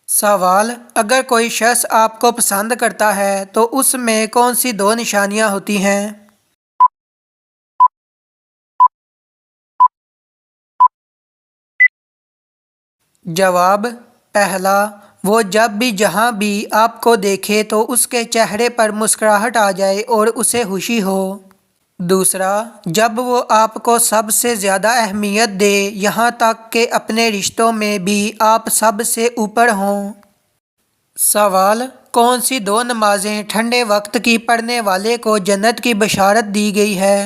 سوال: اگر کوئی شخص آپ کو پسند کرتا ہے تو اس میں کون سی دو نشانیاں ہوتی ہیں؟ جواب: پہلا، وہ جب بھی جہاں بھی آپ کو دیکھے تو اس کے چہرے پر مسکراہٹ آ جائے اور اسے خوشی ہو۔ دوسرا، جب وہ آپ کو سب سے زیادہ اہمیت دے، یہاں تک کہ اپنے رشتوں میں بھی آپ سب سے اوپر ہوں۔ سوال: کون سی دو نمازیں ٹھنڈے وقت کی پڑھنے والے کو جنت کی بشارت دی گئی ہے؟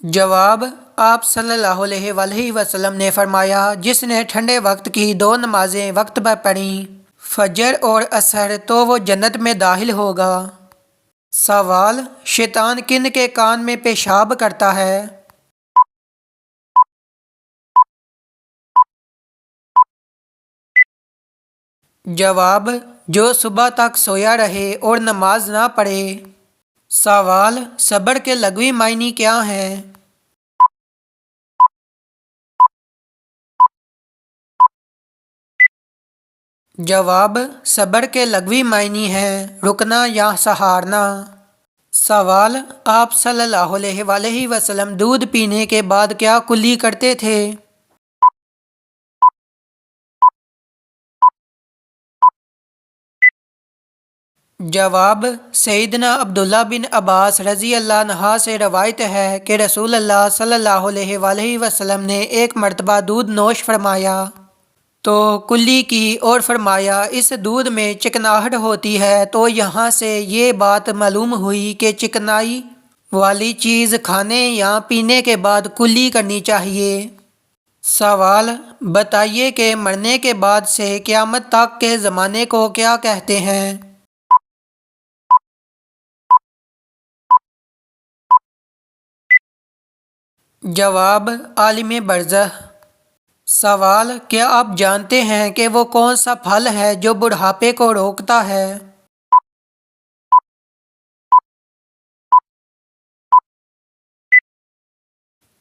جواب: آپ صلی اللہ علیہ وآلہ وسلم نے فرمایا، جس نے ٹھنڈے وقت کی دو نمازیں وقت پر پڑھیں، فجر اور عصر، تو وہ جنت میں داخل ہوگا۔ سوال: شیطان کن کے کان میں پیشاب کرتا ہے؟ جواب: جو صبح تک سویا رہے اور نماز نہ پڑھے۔ سوال: صبر کے لغوی معنی کیا ہیں؟ جواب: صبر کے لغوی معنی ہیں رکنا یا سہارنا۔ سوال: آپ صلی اللہ علیہ وآلہ وسلم دودھ پینے کے بعد کیا کلی کرتے تھے؟ جواب: سیدنا عبداللہ بن عباس رضی اللہ عنہ سے روایت ہے کہ رسول اللہ صلی اللہ علیہ وآلہ وسلم نے ایک مرتبہ دودھ نوش فرمایا تو کلی کی اور فرمایا، اس دودھ میں چکناہٹ ہوتی ہے، تو یہاں سے یہ بات معلوم ہوئی کہ چکنائی والی چیز کھانے یا پینے کے بعد کلی کرنی چاہیے۔ سوال: بتائیے کہ مرنے کے بعد سے قیامت تک کے زمانے کو کیا کہتے ہیں؟ جواب: عالم برزخ۔ سوال: کیا آپ جانتے ہیں کہ وہ کون سا پھل ہے جو بڑھاپے کو روکتا ہے؟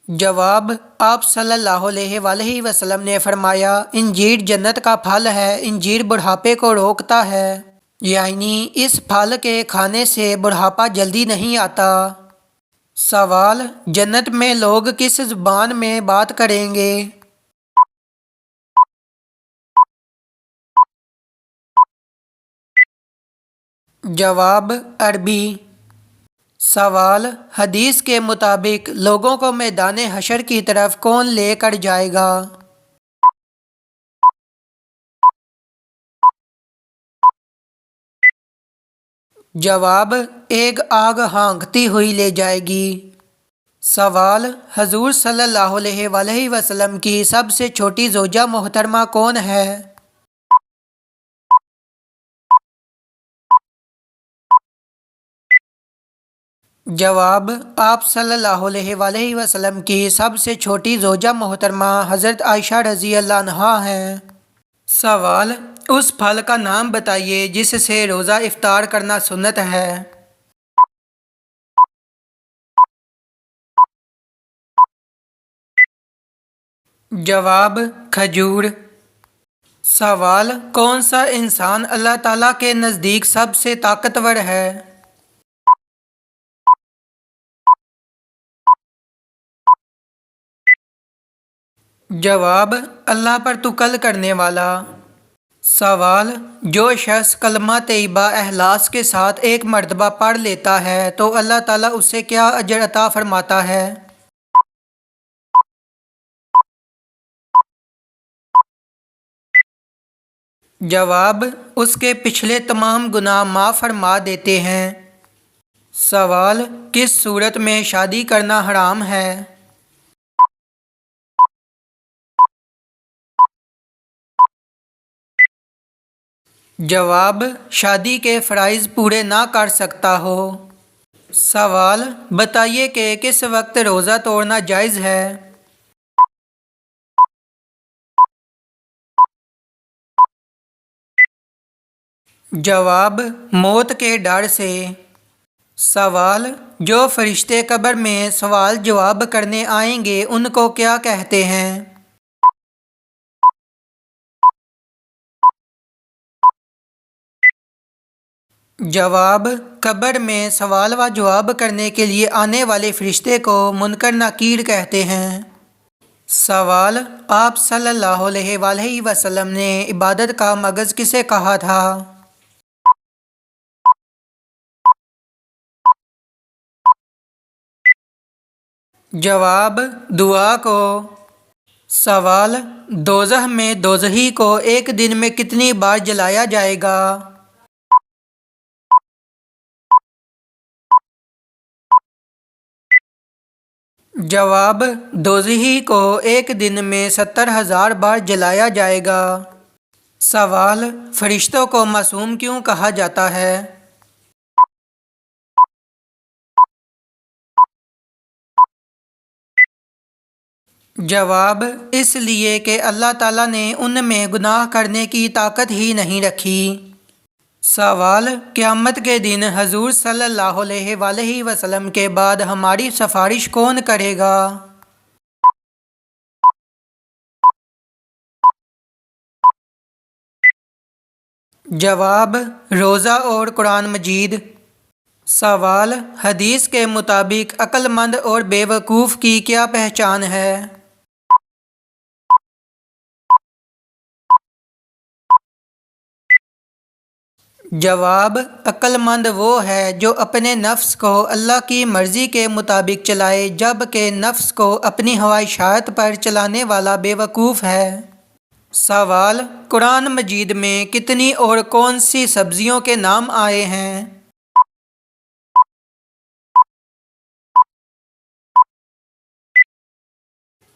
جواب: آپ صلی اللہ علیہ وآلہ وسلم نے فرمایا، انجیر جنت کا پھل ہے، انجیر بڑھاپے کو روکتا ہے، یعنی اس پھل کے کھانے سے بڑھاپا جلدی نہیں آتا۔ سوال: جنت میں لوگ کس زبان میں بات کریں گے؟ جواب: عربی۔ سوال: حدیث کے مطابق لوگوں کو میدان حشر کی طرف کون لے کر جائے گا؟ جواب: ایک آگ ہانکتی ہوئی لے جائے گی۔ سوال: حضور صلی اللہ علیہ وآلہ وسلم کی سب سے چھوٹی زوجہ محترمہ کون ہے؟ جواب: آپ صلی اللہ علیہ وآلہ وسلم کی سب سے چھوٹی زوجہ محترمہ حضرت عائشہ رضی اللہ عنہا ہیں۔ سوال: اس پھل کا نام بتائیے جس سے روزہ افطار کرنا سنت ہے۔ جواب: کھجور۔ سوال: کون سا انسان اللہ تعالیٰ کے نزدیک سب سے طاقتور ہے؟ جواب: اللہ پر توکل کرنے والا۔ سوال: جو شخص کلمہ طیبہ اخلاص کے ساتھ ایک مرتبہ پڑھ لیتا ہے تو اللہ تعالیٰ اسے کیا اجر عطا فرماتا ہے؟ جواب: اس کے پچھلے تمام گناہ معاف فرما دیتے ہیں۔ سوال: کس صورت میں شادی کرنا حرام ہے؟ جواب: شادی کے فرائض پورے نہ کر سکتا ہو۔ سوال: بتائیے کہ کس وقت روزہ توڑنا جائز ہے؟ جواب: موت کے ڈر سے۔ سوال: جو فرشتے قبر میں سوال جواب کرنے آئیں گے ان کو کیا کہتے ہیں؟ جواب: قبر میں سوال و جواب کرنے کے لیے آنے والے فرشتے کو منکر نکیر کہتے ہیں۔ سوال: آپ صلی اللہ علیہ وآلہ وسلم نے عبادت کا مغز کسے کہا تھا؟ جواب: دعا کو۔ سوال: دوزخ میں دوزخی کو ایک دن میں کتنی بار جلایا جائے گا؟ جواب: دوزخی کو ایک دن میں 70,000 بار جلایا جائے گا۔ سوال: فرشتوں کو معصوم کیوں کہا جاتا ہے؟ جواب: اس لیے کہ اللہ تعالیٰ نے ان میں گناہ کرنے کی طاقت ہی نہیں رکھی۔ سوال: قیامت کے دن حضور صلی اللہ علیہ وآلہ وسلم کے بعد ہماری سفارش کون کرے گا؟ جواب: روزہ اور قرآن مجید۔ سوال: حدیث کے مطابق عقل مند اور بے وقوف کی کیا پہچان ہے؟ جواب: عقل مند وہ ہے جو اپنے نفس کو اللہ کی مرضی کے مطابق چلائے، جبکہ نفس کو اپنی خواہشات پر چلانے والا بے وقوف ہے۔ سوال: قرآن مجید میں کتنی اور کون سی سبزیوں کے نام آئے ہیں؟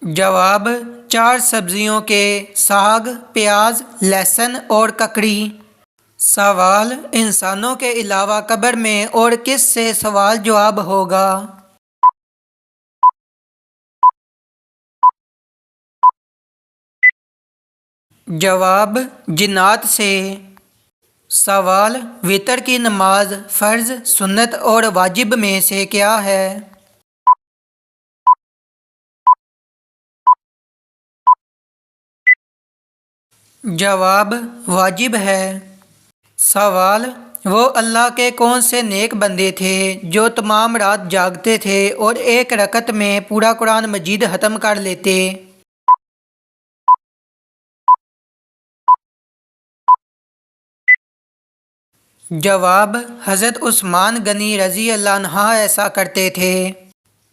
جواب: 4 سبزیوں کے: ساگ، پیاز، لہسن اور ککڑی۔ سوال: انسانوں کے علاوہ قبر میں اور کس سے سوال جواب ہوگا؟ جواب: جنات سے۔ سوال: وتر کی نماز فرض، سنت اور واجب میں سے کیا ہے؟ جواب: واجب ہے۔ سوال: وہ اللہ کے کون سے نیک بندے تھے جو تمام رات جاگتے تھے اور ایک رکعت میں پورا قرآن مجید ختم کر لیتے؟ جواب: حضرت عثمان غنی رضی اللہ عنہ ایسا کرتے تھے۔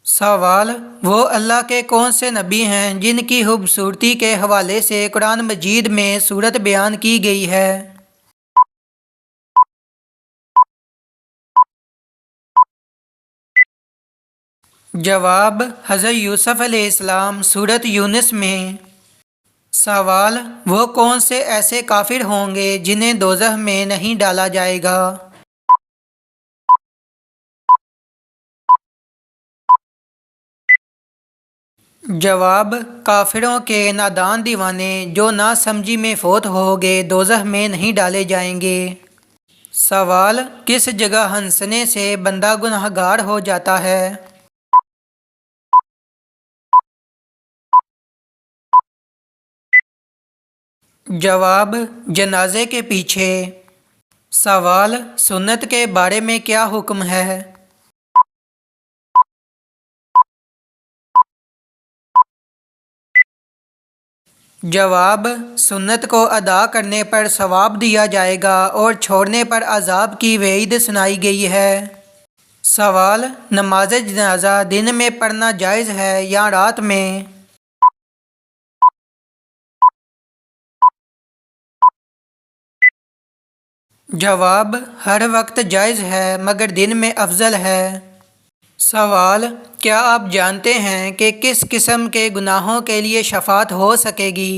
سوال: وہ اللہ کے کون سے نبی ہیں جن کی خوبصورتی کے حوالے سے قرآن مجید میں صورت بیان کی گئی ہے؟ جواب: حضرت یوسف علیہ السلام سورۃ یونس میں۔ سوال: وہ کون سے ایسے کافر ہوں گے جنہیں دوزخ میں نہیں ڈالا جائے گا؟ جواب: کافروں کے نادان دیوانے جو نا سمجھی میں فوت ہو گئے دوزخ میں نہیں ڈالے جائیں گے۔ سوال: کس جگہ ہنسنے سے بندہ گنہگار ہو جاتا ہے؟ جواب: جنازے کے پیچھے۔ سوال: سنت کے بارے میں کیا حکم ہے؟ جواب: سنت کو ادا کرنے پر ثواب دیا جائے گا اور چھوڑنے پر عذاب کی وعید سنائی گئی ہے۔ سوال: نماز جنازہ دن میں پڑھنا جائز ہے یا رات میں؟ جواب: ہر وقت جائز ہے مگر دن میں افضل ہے۔ سوال: کیا آپ جانتے ہیں کہ کس قسم کے گناہوں کے لیے شفاعت ہو سکے گی؟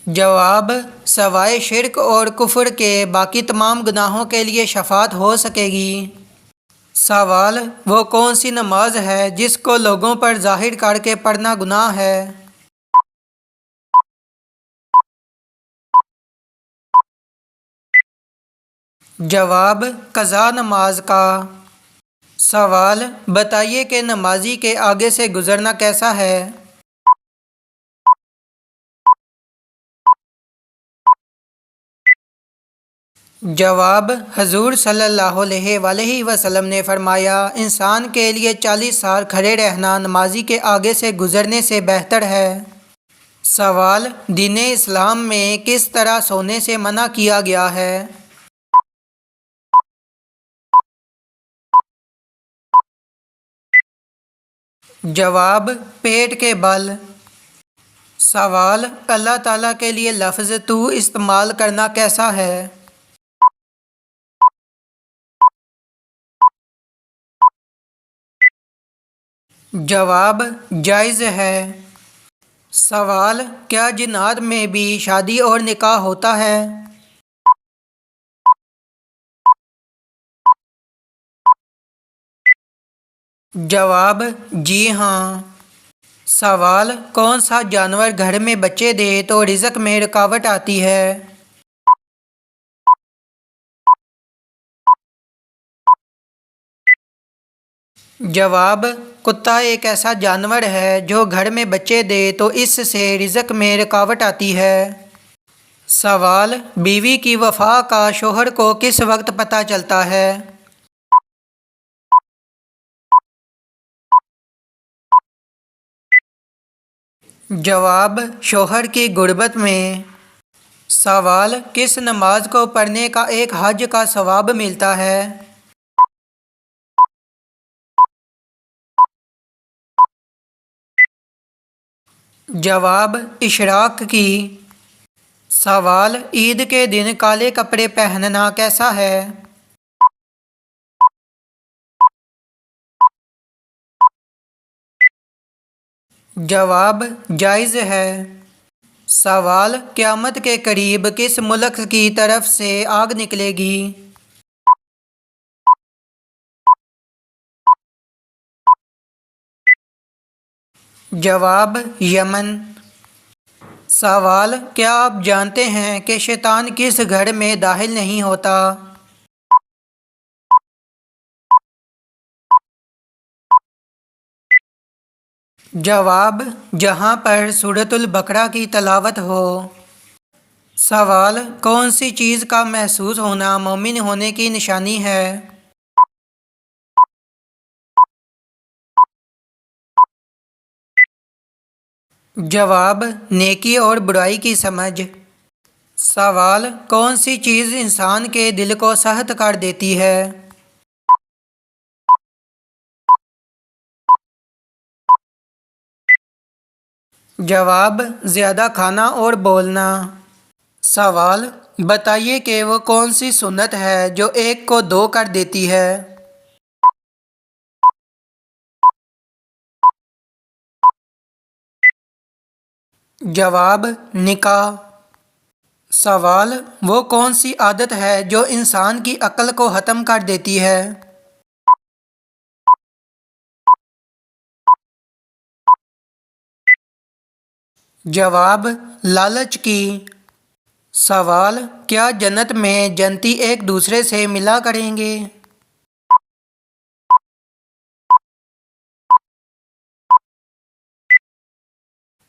جواب: سوائے شرک اور کفر کے باقی تمام گناہوں کے لیے شفاعت ہو سکے گی۔ سوال: وہ کون سی نماز ہے جس کو لوگوں پر ظاہر کر کے پڑھنا گناہ ہے؟ جواب: قضا نماز کا۔ سوال: بتائیے کہ نمازی کے آگے سے گزرنا کیسا ہے؟ جواب: حضور صلی اللہ علیہ وآلہ وسلم نے فرمایا، انسان کے لیے 40 سال کھڑے رہنا نمازی کے آگے سے گزرنے سے بہتر ہے۔ سوال: دین اسلام میں کس طرح سونے سے منع کیا گیا ہے؟ جواب: پیٹ کے بل۔ سوال: اللہ تعالیٰ کے لیے لفظ تو استعمال کرنا کیسا ہے؟ جواب: جائز ہے۔ سوال: کیا جنات میں بھی شادی اور نکاح ہوتا ہے؟ جواب: جی ہاں۔ سوال: کون سا جانور گھر میں بچے دے تو رزق میں رکاوٹ آتی ہے؟ جواب: کتا ایک ایسا جانور ہے جو گھر میں بچے دے تو اس سے رزق میں رکاوٹ آتی ہے۔ سوال: بیوی کی وفا کا شوہر کو کس وقت پتہ چلتا ہے؟ جواب: شوہر کی غربت میں۔ سوال: کس نماز کو پڑھنے کا ایک حج کا ثواب ملتا ہے؟ جواب: اشراق کی۔ سوال: عید کے دن کالے کپڑے پہننا کیسا ہے؟ جواب: جائز ہے۔ سوال: قیامت کے قریب کس ملک کی طرف سے آگ نکلے گی؟ جواب: یمن۔ سوال: کیا آپ جانتے ہیں کہ شیطان کس گھر میں داخل نہیں ہوتا؟ جواب: جہاں پر سورۃ البقرہ کی تلاوت ہو۔ سوال: کون سی چیز کا محسوس ہونا مومن ہونے کی نشانی ہے؟ جواب: نیکی اور برائی کی سمجھ۔ سوال: کون سی چیز انسان کے دل کو سخت کر دیتی ہے؟ جواب: زیادہ کھانا اور بولنا۔ سوال: بتائیے کہ وہ کون سی سنت ہے جو ایک کو دو کر دیتی ہے؟ جواب: نکاح۔ سوال: وہ کون سی عادت ہے جو انسان کی عقل کو ختم کر دیتی ہے؟ جواب: لالچ کی۔ سوال: کیا جنت میں جنتی ایک دوسرے سے ملا کریں گے؟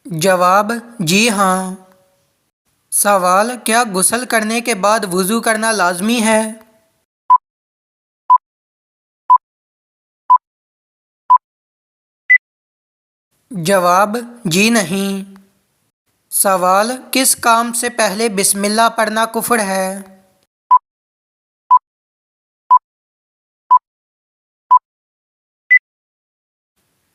جواب: جی ہاں۔ سوال: کیا غسل کرنے کے بعد وضو کرنا لازمی ہے؟ جواب: جی نہیں۔ سوال: کس کام سے پہلے بسم اللہ پڑھنا کفر ہے؟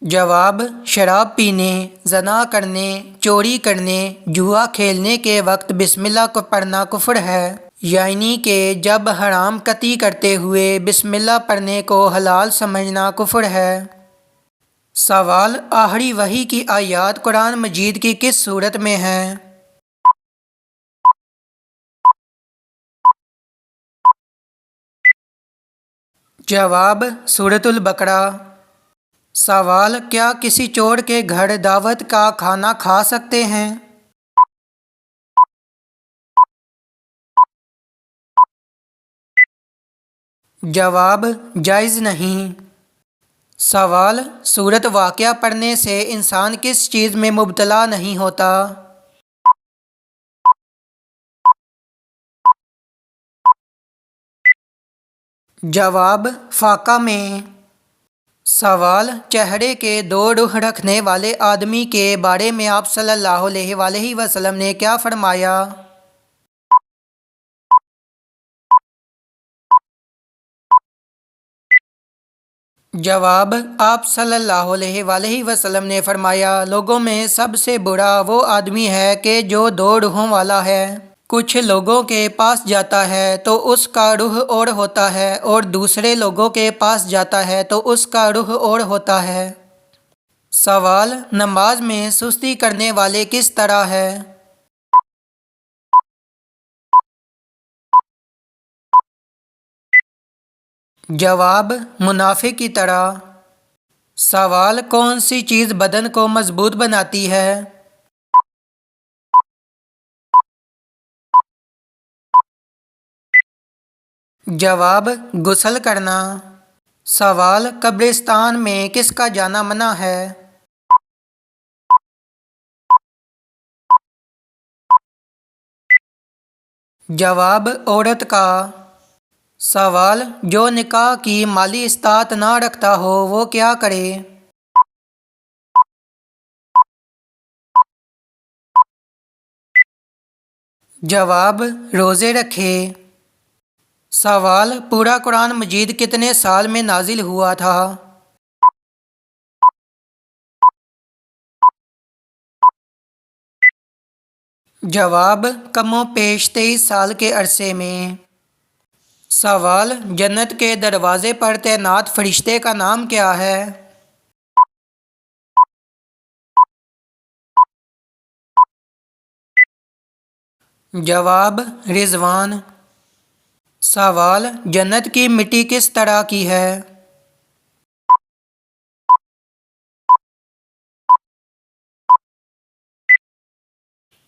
جواب: شراب پینے، زنا کرنے، چوری کرنے، جوا کھیلنے کے وقت بسم اللہ کو پڑھنا کفر ہے، یعنی کہ جب حرام قطعی کرتے ہوئے بسم اللہ پڑھنے کو حلال سمجھنا کفر ہے۔ سوال: آخری وحی کی آیات قرآن مجید کی کس سورت میں ہیں؟ جواب: سورۃ البقرہ۔ سوال: کیا کسی چور کے گھر دعوت کا کھانا کھا سکتے ہیں؟ جواب جائز نہیں۔ سوال سورت واقعہ پڑھنے سے انسان کس چیز میں مبتلا نہیں ہوتا؟ جواب فاقہ میں۔ سوال چہرے کے دو رخ رکھنے والے آدمی کے بارے میں آپ صلی اللہ علیہ وآلہ وسلم نے کیا فرمایا؟ جواب آپ صلی اللہ علیہ وآلہ وسلم نے فرمایا لوگوں میں سب سے برا وہ آدمی ہے کہ جو دو روحوں والا ہے۔ کچھ لوگوں کے پاس جاتا ہے تو اس کا روح اور ہوتا ہے اور دوسرے لوگوں کے پاس جاتا ہے تو اس کا روح اور ہوتا ہے۔ سوال نماز میں سستی کرنے والے کس طرح ہے؟ جواب منافق کی طرح۔ سوال کون سی چیز بدن کو مضبوط بناتی ہے؟ جواب غسل کرنا۔ سوال قبرستان میں کس کا جانا منع ہے؟ جواب عورت کا۔ سوال جو نکاح کی مالی استطاعت نہ رکھتا ہو وہ کیا کرے؟ جواب روزے رکھے۔ سوال پورا قرآن مجید کتنے سال میں نازل ہوا تھا؟ جواب کم و بیش 23 سال کے عرصے میں۔ سوال جنت کے دروازے پر تعینات فرشتے کا نام کیا ہے؟ جواب رضوان۔ سوال جنت کی مٹی کس طرح کی ہے؟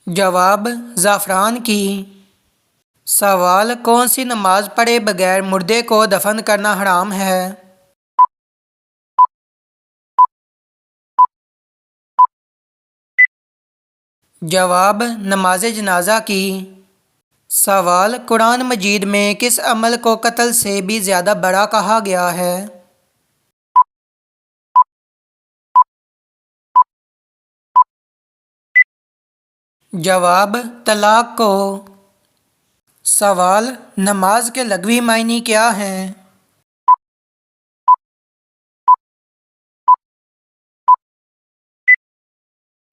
جواب زعفران کی۔ سوال کون سی نماز پڑھے بغیر مردے کو دفن کرنا حرام ہے؟ جواب نماز جنازہ کی۔ سوال قرآن مجید میں کس عمل کو قتل سے بھی زیادہ بڑا کہا گیا ہے؟ جواب طلاق کو۔ سوال نماز کے لغوی معنی کیا ہیں؟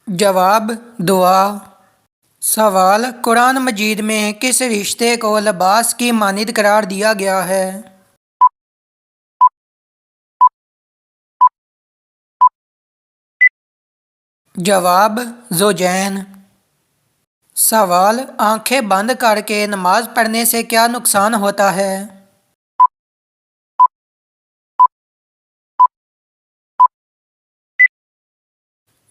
جواب دعا۔ سوال قرآن مجید میں کس رشتے کو لباس کی مانند قرار دیا گیا ہے؟ جواب زوجین۔ سوال آنکھیں بند کر کے نماز پڑھنے سے کیا نقصان ہوتا ہے؟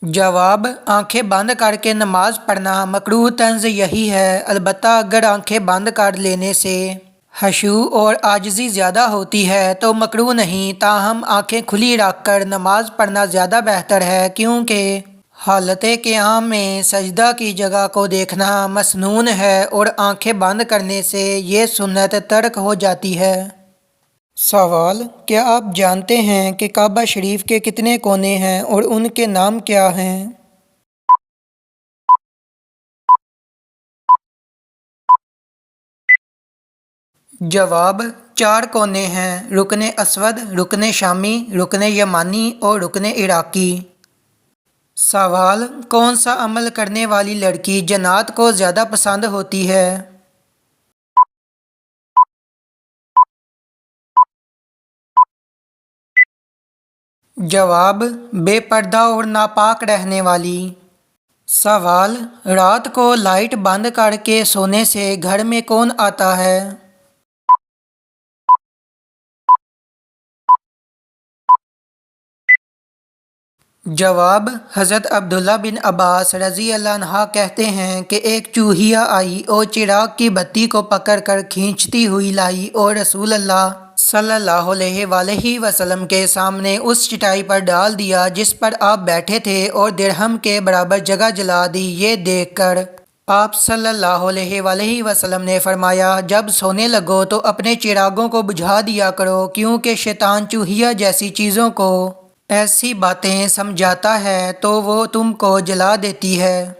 جواب آنکھیں بند کر کے نماز پڑھنا مکروہ طنز یہی ہے، البتہ اگر آنکھیں بند کر لینے سے خشوع اور عاجزی زیادہ ہوتی ہے تو مکروہ نہیں، تاہم آنکھیں کھلی رکھ کر نماز پڑھنا زیادہ بہتر ہے کیونکہ حالت قیام میں سجدہ کی جگہ کو دیکھنا مسنون ہے اور آنکھیں بند کرنے سے یہ سنت ترک ہو جاتی ہے۔ سوال کیا آپ جانتے ہیں کہ کعبہ شریف کے کتنے کونے ہیں اور ان کے نام کیا ہیں؟ جواب 4 کونے ہیں، رکن اسود، رکن شامی، رکن یمانی اور رکن عراقی۔ سوال کون سا عمل کرنے والی لڑکی جنات کو زیادہ پسند ہوتی ہے؟ جواب بے پردہ اور ناپاک رہنے والی۔ سوال رات کو لائٹ بند کر کے سونے سے گھر میں کون آتا ہے؟ جواب حضرت عبداللہ بن عباس رضی اللہ عنہ کہتے ہیں کہ ایک چوہیا آئی اور چراغ کی بتی کو پکڑ کر کھینچتی ہوئی لائی اور رسول اللہ صلی اللہ علیہ وآلہ وسلم کے سامنے اس چٹائی پر ڈال دیا جس پر آپ بیٹھے تھے اور درہم کے برابر جگہ جلا دی۔ یہ دیکھ کر آپ صلی اللہ علیہ وآلہ وسلم نے فرمایا، جب سونے لگو تو اپنے چراغوں کو بجھا دیا کرو، کیونکہ شیطان چوہیا جیسی چیزوں کو ایسی باتیں سمجھاتا ہے تو وہ تم کو جلا دیتی ہے۔